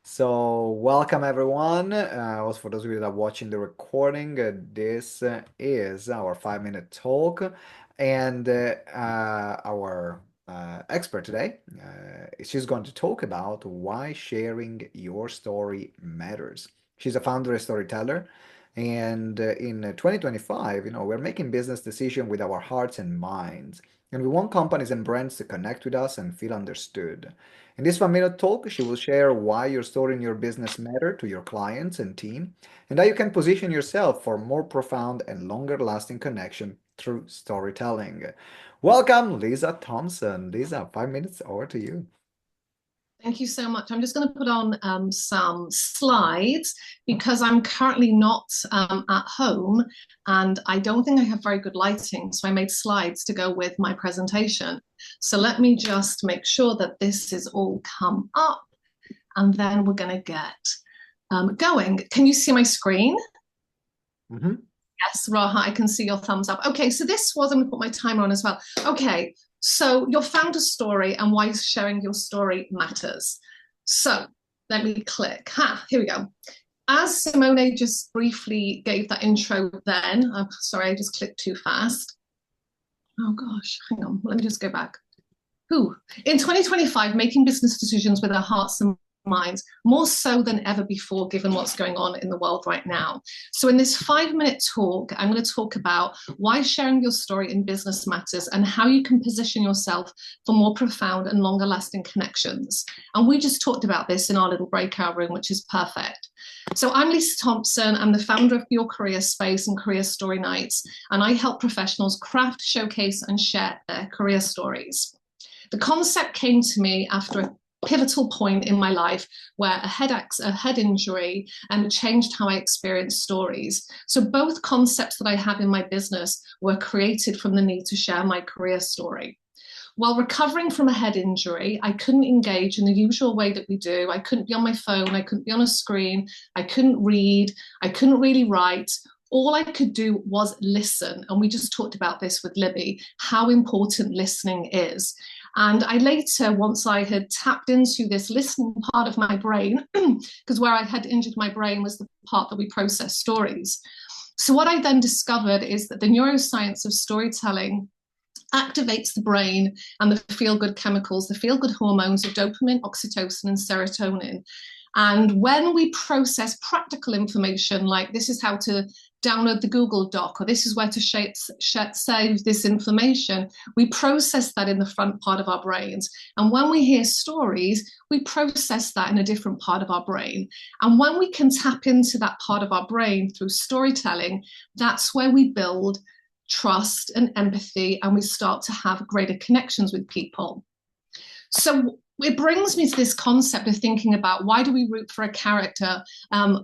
So, welcome everyone. Also, for those of you that are watching the recording, this is our 5 minute talk, and our expert today, she's going to talk about why sharing your story matters. She's a founder and storyteller, and in 2025, we're making business decisions with our hearts and minds, and we want companies and brands to connect with us and feel understood. In this 1 minute talk, she will share why your story and your business matter to your clients and team, and how you can position yourself for more profound and longer lasting connection through storytelling. Welcome, Lisa Thompson. Lisa, 5 minutes over to you. Thank you so much. I'm just going to put on some slides because I'm currently not at home and I don't think I have very good lighting. So I made slides to go with my presentation. So let me just make sure that this is all come up and then we're going to get going. Can you see my screen? Mhm. Yes, Raha, I can see your thumbs up. Okay, so this was, I'm going to put my timer on as well. Okay, so your founder story and why sharing your story matters. So let me click. Here we go. As Simone just briefly gave that intro then, I'm sorry, I just clicked too fast. Oh gosh, hang on, let me just go back. Ooh. In 2025, making business decisions with our hearts and minds more so than ever before, given what's going on in the world right now. So, in this 5 minute talk, I'm going to talk about why sharing your story in business matters and how you can position yourself for more profound and longer lasting connections. And we just talked about this in our little breakout room, which is perfect. So, I'm Lisa Thompson. I'm the founder of Your Career Space and Career Story Nights, and I help professionals craft, showcase, and share their career stories. The concept came to me after a pivotal point in my life where a head injury changed how I experienced stories. So both concepts that I have in my business were created from the need to share my career story. While recovering from a head injury, I couldn't engage in the usual way that we do. I couldn't be on my phone, I couldn't be on a screen, I couldn't read, I couldn't really write. All I could do was listen. And we just talked about this with Libby, how important listening is. And I later, once I had tapped into this listening part of my brain, because where I had injured my brain was the part that we process stories. So what I then discovered is that the neuroscience of storytelling activates the brain and the feel-good chemicals, the feel-good hormones of dopamine, oxytocin, and serotonin. And when we process practical information, like this is how to download the Google Doc, or this is where to save this information, we process that in the front part of our brains. And when we hear stories, we process that in a different part of our brain. And when we can tap into that part of our brain through storytelling, that's where we build trust and empathy, and we start to have greater connections with people. So it brings me to this concept of thinking about why do we root for a character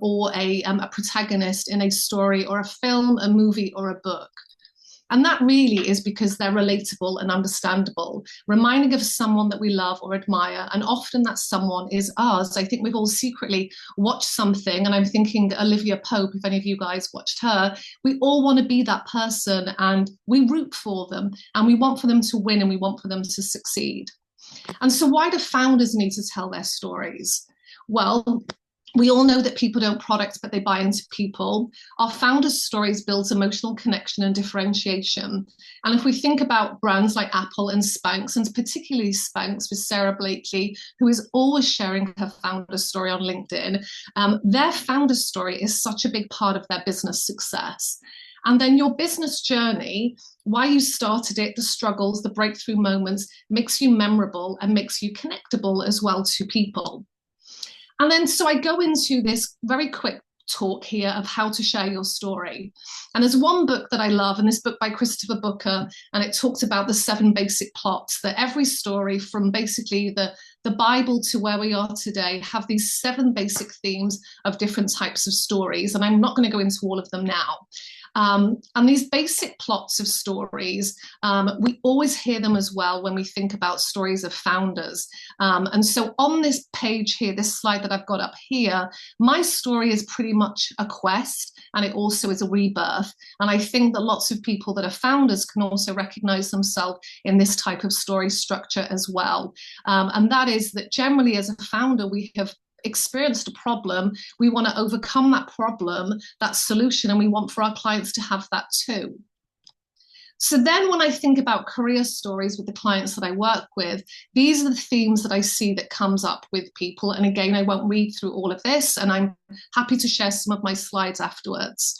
or a protagonist in a story or a film, a movie, or a book? And that really is because they're relatable and understandable, reminding of someone that we love or admire. And often that someone is us. I think we've all secretly watched something, and I'm thinking Olivia Pope, if any of you guys watched her, we all want to be that person and we root for them and we want for them to win and we want for them to succeed. And so why do founders need to tell their stories? Well, we all know that people don't products, but they buy into people. Our founders' stories builds emotional connection and differentiation. And if we think about brands like Apple and Spanx, and particularly Spanx with Sarah Blakely, who is always sharing her founder story on LinkedIn, their founder story is such a big part of their business success. And then your business journey, why you started it, the struggles, the breakthrough moments, makes you memorable and makes you connectable as well to people. And then, so I go into this very quick talk here of how to share your story. And there's one book that I love, and this book by Christopher Booker, and it talks about the 7 basic plots, that every story from basically the Bible to where we are today have these 7 basic themes of different types of stories. And I'm not going to go into all of them now. And these basic plots of stories, we always hear them as well when we think about stories of founders. And so on this page here, this slide that I've got up here, my story is pretty much a quest. and it also is a rebirth. And I think that lots of people that are founders can also recognize themselves in this type of story structure as well. And that is that generally, as a founder, we have experienced a problem, we want to overcome that problem, that solution, and we want for our clients to have that too. So then when I think about career stories with the clients that I work with, these are the themes that I see that comes up with people. And again, I won't read through all of this, and I'm happy to share some of my slides afterwards.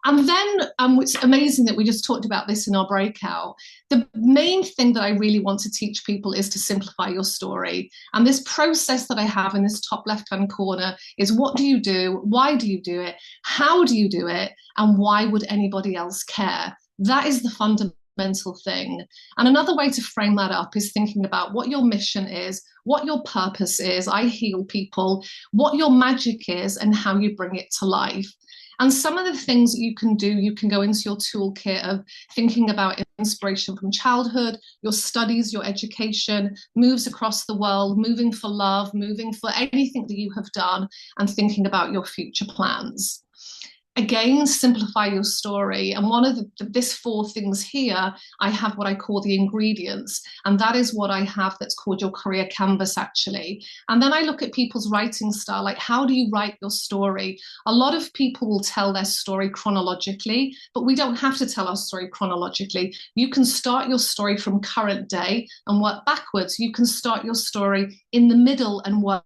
And then it's amazing that we just talked about this in our breakout. The main thing that I really want to teach people is to simplify your story. And this process that I have in this top left-hand corner is, what do you do? Why do you do it? How do you do it? And why would anybody else care? That is the fundamental thing. And another way to frame that up is thinking about what your mission is, what your purpose is. I heal people, what your magic is, and how you bring it to life. And some of the things that you can do, you can go into your toolkit of thinking about inspiration from childhood, your studies, your education, moves across the world, moving for love, moving for anything that you have done, and thinking about your future plans. Again, simplify your story. And one of this four things here, I have what I call the ingredients. And that is what I have that's called your career canvas, actually. And then I look at people's writing style, like, how do you write your story? A lot of people will tell their story chronologically, but we don't have to tell our story chronologically. You can start your story from current day and work backwards. You can start your story in the middle and work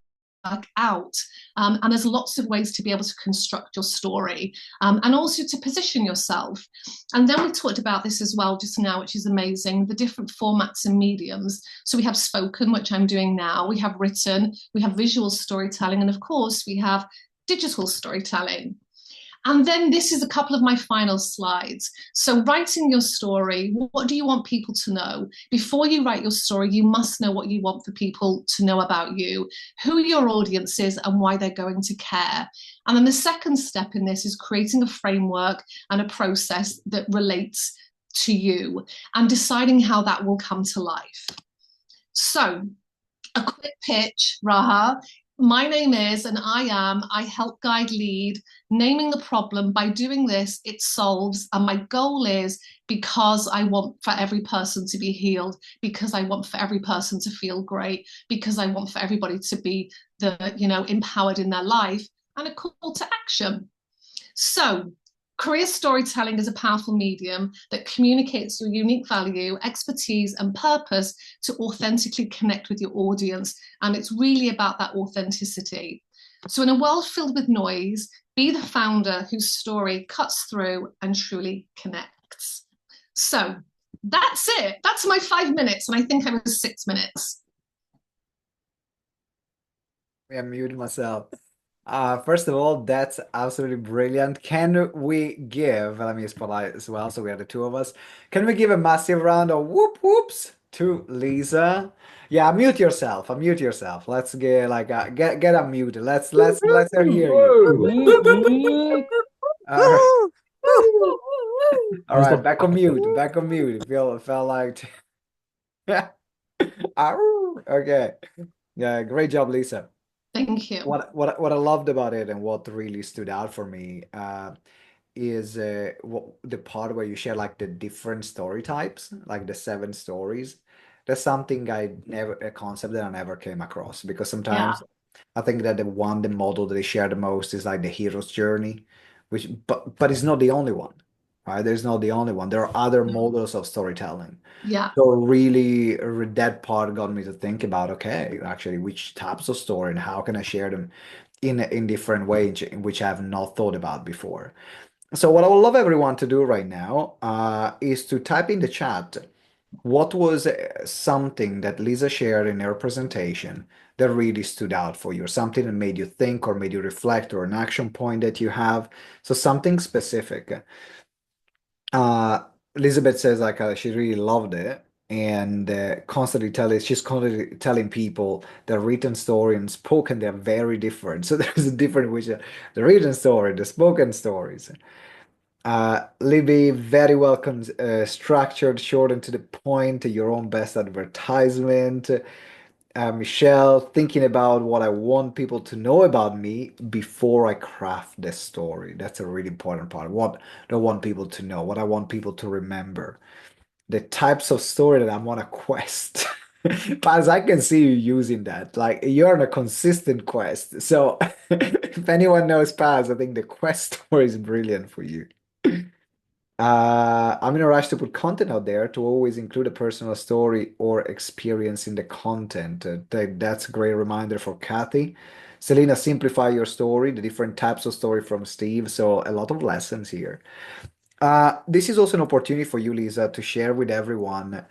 out. And there's lots of ways to be able to construct your story, and also to position yourself. And then we talked about this as well just now, which is amazing, the different formats and mediums. So we have spoken, which I'm doing now, we have written, we have visual storytelling, and of course we have digital storytelling. And then this is a couple of my final slides. So writing your story, what do you want people to know? Before you write your story, you must know what you want for people to know about you, who your audience is, and why they're going to care. And then the second step in this is creating a framework and a process that relates to you and deciding how that will come to life. So a quick pitch, Raha. My name is, and I help guide lead, naming the problem. By doing this, it solves. And my goal is, because I want for every person to be healed, because I want for every person to feel great, because I want for everybody to be empowered in their life, and a call to action. So career storytelling is a powerful medium that communicates your unique value, expertise, and purpose to authentically connect with your audience. And it's really about that authenticity. So in a world filled with noise, be the founder whose story cuts through and truly connects. So that's it. That's my 5 minutes. And I think I was 6 minutes. I muted myself. First of all, that's absolutely brilliant. Can we give, let me spotlight as well, so we have the two of us. Can we give a massive round of whoop whoops to Lisa? Yeah, mute yourself. Unmute yourself. Let's get get unmuted. Let's hear you. All right. All right, back on mute. Back on mute. Felt like okay. Yeah, great job, Lisa. Thank you. What I loved about it and what really stood out for me is the part where you share like the different story types, like the 7 stories. That's something a concept that I never came across, because Yeah. sometimes I think that the model that they share the most is like the hero's journey, which but it's not the only one, right? There's not the only one. There are other models of storytelling. Yeah. So really, that part got me to think about, okay, actually, which types of story and how can I share them in different ways in which I have not thought about before. So what I would love everyone to do right now is to type in the chat what was something that Lisa shared in her presentation that really stood out for you, or something that made you think or made you reflect, or an action point that you have. So something specific. Uh, Elizabeth says like she really loved it, and she's constantly telling people the written story and spoken, they're very different. So there's a difference which the written story, the spoken stories. Libby, very well structured, short and to the point, your own best advertisement. Michelle, thinking about what I want people to know about me before I craft this story. That's a really important part. What do I want people to know? What I want people to remember? The types of story that I'm on a quest. Paz, I can see you using that. Like you're on a consistent quest. So if anyone knows Paz, I think the quest story is brilliant for you. I'm in a rush to put content out there to always include a personal story or experience in the content. That's a great reminder for Kathy. Selena, simplify your story, the different types of story from Steve. So a lot of lessons here. This is also an opportunity for you, Lisa, to share with everyone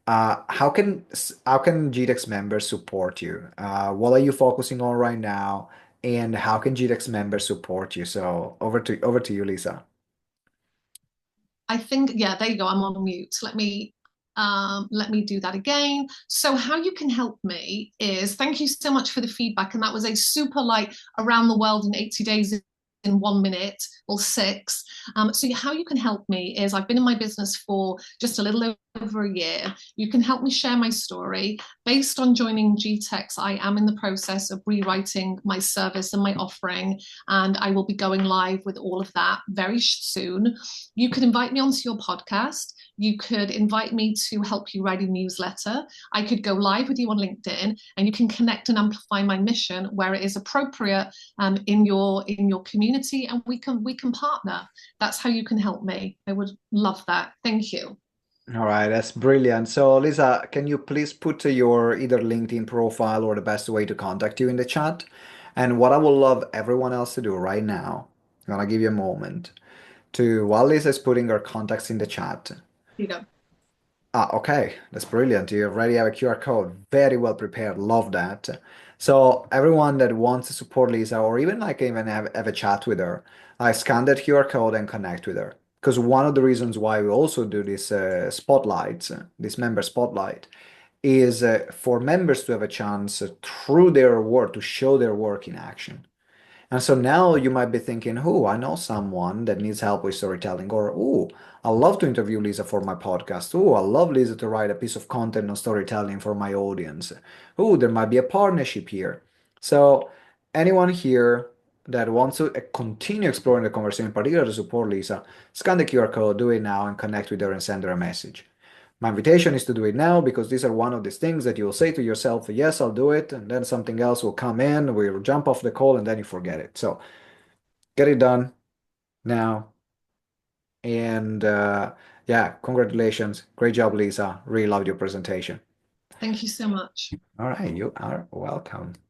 how can GTeX members support you? What are you focusing on right now, and how can GTeX members support you? So over to you, Lisa. I think, yeah, there you go. I'm on mute. Let me do that again. So how you can help me is thank you so much for the feedback. And that was a super like around the world in 80 days in 1 minute or six. So how you can help me is I've been in my business for just a little over a year. You can help me share my story. Based on joining GTeX, I am in the process of rewriting my service and my offering, and I will be going live with all of that very soon. You could invite me onto your podcast. You could invite me to help you write a newsletter. I could go live with you on LinkedIn, and you can connect and amplify my mission where it is appropriate in your community, and we can partner. That's how you can help me. I would love that. Thank you. All right, that's brilliant. So, Lisa, can you please put your either LinkedIn profile or the best way to contact you in the chat? And what I would love everyone else to do right now, I'm gonna give you a moment to while Lisa is putting her contacts in the chat. You go. Okay, that's brilliant. You already have a QR code. Very well prepared. Love that. So everyone that wants to support Lisa or even like even have a chat with her, I scan that QR code and connect with her. Because one of the reasons why we also do this spotlights, this member spotlight, is for members to have a chance through their work to show their work in action. And so now you might be thinking, oh, I know someone that needs help with storytelling, or oh, I love to interview Lisa for my podcast. Oh, I love Lisa to write a piece of content on storytelling for my audience. Oh, there might be a partnership here. So anyone here that wants to continue exploring the conversation, particularly to support Lisa, scan the QR code, do it now, and connect with her and send her a message. My invitation is to do it now because these are one of these things that you'll say to yourself, yes, I'll do it, and then something else will come in, we'll jump off the call, and then you forget it. So get it done now. And yeah, congratulations. Great job, Lisa. Really loved your presentation. Thank you so much. All right, you are welcome.